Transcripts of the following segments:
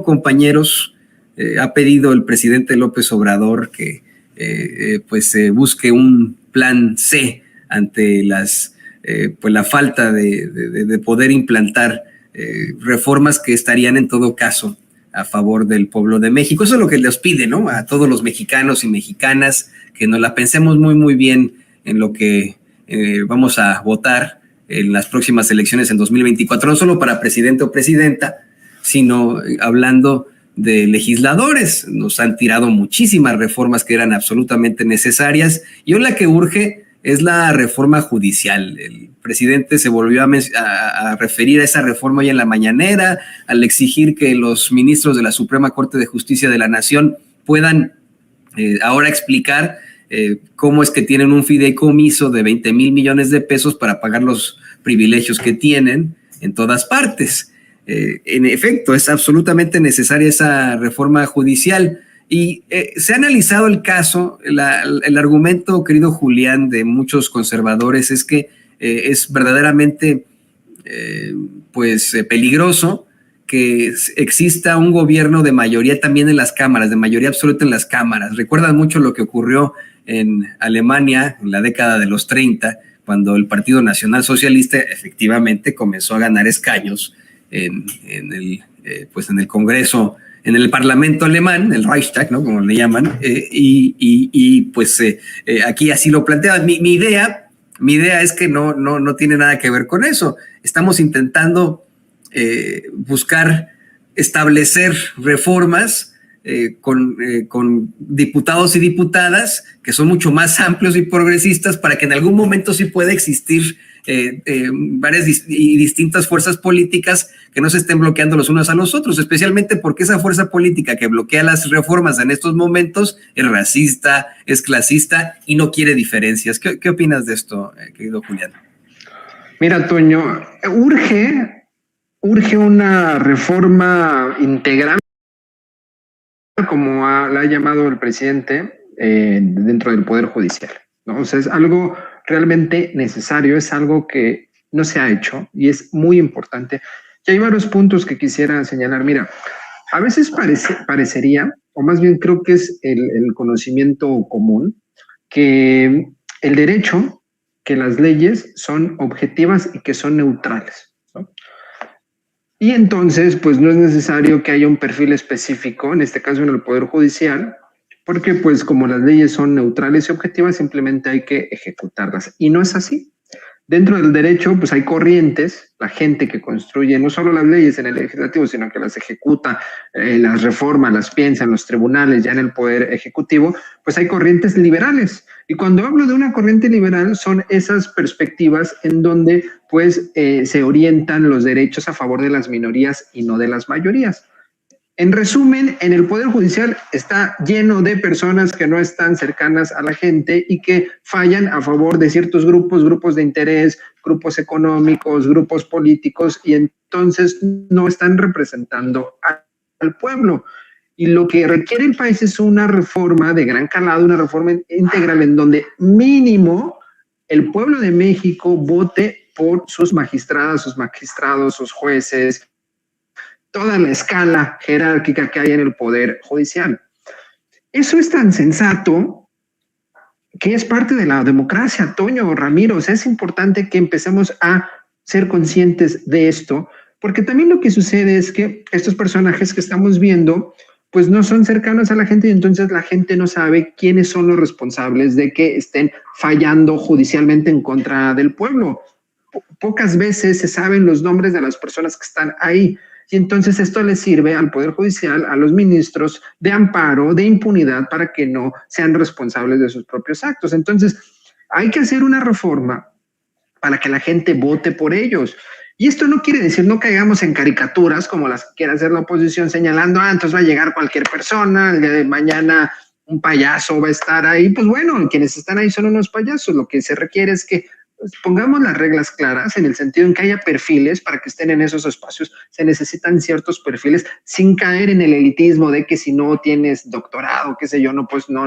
compañeros, ha pedido el presidente López Obrador que busque un plan C ante la falta de poder implantar reformas que estarían en todo caso a favor del pueblo de México. Eso es lo que les pide, ¿no? A todos los mexicanos y mexicanas, que nos la pensemos muy, muy bien en lo que vamos a votar en las próximas elecciones en 2024, no solo para presidente o presidenta, sino hablando de legisladores. Nos han tirado muchísimas reformas que eran absolutamente necesarias, y hoy la que urge es la reforma judicial. El presidente se volvió a referir a esa reforma hoy en la mañanera, al exigir que los ministros de la Suprema Corte de Justicia de la Nación puedan ahora explicar cómo es que tienen un fideicomiso de 20,000 millones de pesos para pagar los privilegios que tienen en todas partes. En efecto, es absolutamente necesaria esa reforma judicial. Y se ha analizado el caso. El argumento, querido Julián, de muchos conservadores es que es verdaderamente peligroso que exista un gobierno de mayoría también en las cámaras, de mayoría absoluta en las cámaras. Recuerdan mucho lo que ocurrió en Alemania en la década de los 30, cuando el Partido Nacional Socialista efectivamente comenzó a ganar escaños en el Congreso, en el Parlamento alemán, el Reichstag, ¿no? Como le llaman, aquí así lo plantea. Mi idea es que no tiene nada que ver con eso. Estamos intentando buscar establecer reformas con diputados y diputadas que son mucho más amplios y progresistas, para que en algún momento sí pueda existir varias y distintas fuerzas políticas que no se estén bloqueando los unos a los otros, especialmente porque esa fuerza política que bloquea las reformas en estos momentos es racista, es clasista y no quiere diferencias. ¿Qué opinas de esto, querido Julián? Mira, Toño, urge una reforma integral, como la ha llamado el presidente, dentro del Poder Judicial, ¿no? O sea, es algo realmente necesario, es algo que no se ha hecho y es muy importante. Y hay varios puntos que quisiera señalar. Mira, a veces parecería, o más bien creo que es el conocimiento común, que el derecho, que las leyes son objetivas y que son neutrales, ¿no? Y entonces, pues no es necesario que haya un perfil específico, en este caso en el Poder Judicial, porque pues como las leyes son neutrales y objetivas, simplemente hay que ejecutarlas. Y no es así. Dentro del derecho, pues hay corrientes, la gente que construye no solo las leyes en el legislativo, sino que las ejecuta, las reforma, las piensa en los tribunales, ya en el Poder Ejecutivo, pues hay corrientes liberales. Y cuando hablo de una corriente liberal, son esas perspectivas en donde pues se orientan los derechos a favor de las minorías y no de las mayorías. En resumen, en el Poder Judicial está lleno de personas que no están cercanas a la gente y que fallan a favor de ciertos grupos de interés, grupos económicos, grupos políticos, y entonces no están representando al pueblo. Y lo que requiere el país es una reforma de gran calado, una reforma integral en donde mínimo el pueblo de México vote por sus magistradas, sus magistrados, sus jueces, toda la escala jerárquica que hay en el Poder Judicial. Eso es tan sensato que es parte de la democracia, Toño, Ramiro. O sea, es importante que empecemos a ser conscientes de esto, porque también lo que sucede es que estos personajes que estamos viendo pues no son cercanos a la gente, y entonces la gente no sabe quiénes son los responsables de que estén fallando judicialmente en contra del pueblo. Pocas veces se saben los nombres de las personas que están ahí, y entonces esto le sirve al Poder Judicial, a los ministros, de amparo, de impunidad, para que no sean responsables de sus propios actos. Entonces, hay que hacer una reforma para que la gente vote por ellos. Y esto no quiere decir, no caigamos en caricaturas como las que quiere hacer la oposición, señalando, entonces va a llegar cualquier persona, el día de mañana un payaso va a estar ahí. Pues bueno, quienes están ahí son unos payasos. Lo que se requiere es que pongamos las reglas claras, en el sentido en que haya perfiles para que estén en esos espacios. Se necesitan ciertos perfiles sin caer en el elitismo de que si no tienes doctorado, qué sé yo, no, pues no.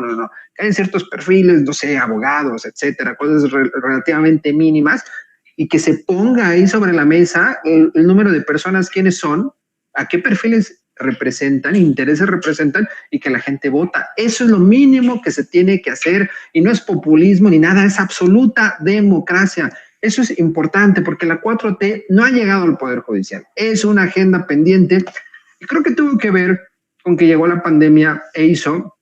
Que haya ciertos perfiles, no sé, abogados, etcétera, cosas relativamente mínimas, y que se ponga ahí sobre la mesa el número de personas, quiénes son, a qué perfiles representan, intereses representan y que la gente vota. Eso es lo mínimo que se tiene que hacer y no es populismo ni nada, es absoluta democracia. Eso es importante porque la 4T no ha llegado al Poder Judicial. Es una agenda pendiente y creo que tuvo que ver con que llegó la pandemia e hizo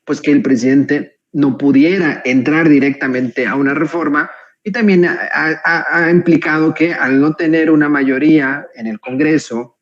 pues que el presidente no pudiera entrar directamente a una reforma y también ha implicado que al no tener una mayoría en el Congreso,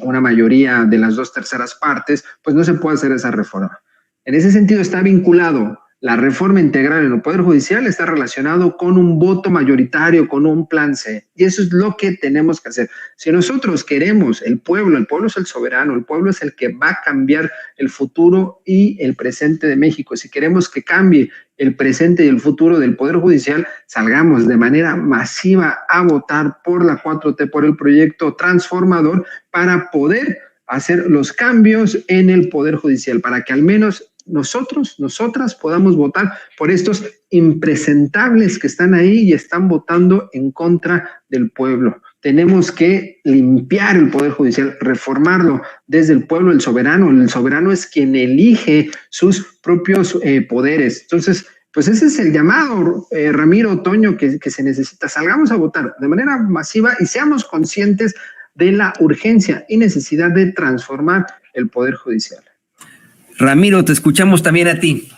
una mayoría de las 2/3 partes, pues no se puede hacer esa reforma. En ese sentido está vinculado la reforma integral en el Poder Judicial, está relacionado con un voto mayoritario, con un plan C. Y eso es lo que tenemos que hacer. Si nosotros queremos el pueblo es el soberano, el pueblo es el que va a cambiar el futuro y el presente de México. Si queremos que cambie el presente y el futuro del Poder Judicial, salgamos de manera masiva a votar por la 4T, por el proyecto transformador, para poder hacer los cambios en el Poder Judicial, para que al menos nosotras podamos votar por estos impresentables que están ahí y están votando en contra del pueblo. Tenemos que limpiar el Poder Judicial, reformarlo desde el pueblo, el soberano es quien elige sus propios poderes. Entonces, pues ese es el llamado, Ramiro, Toño, que se necesita. Salgamos a votar de manera masiva y seamos conscientes de la urgencia y necesidad de transformar el Poder Judicial. Ramiro, te escuchamos también a ti.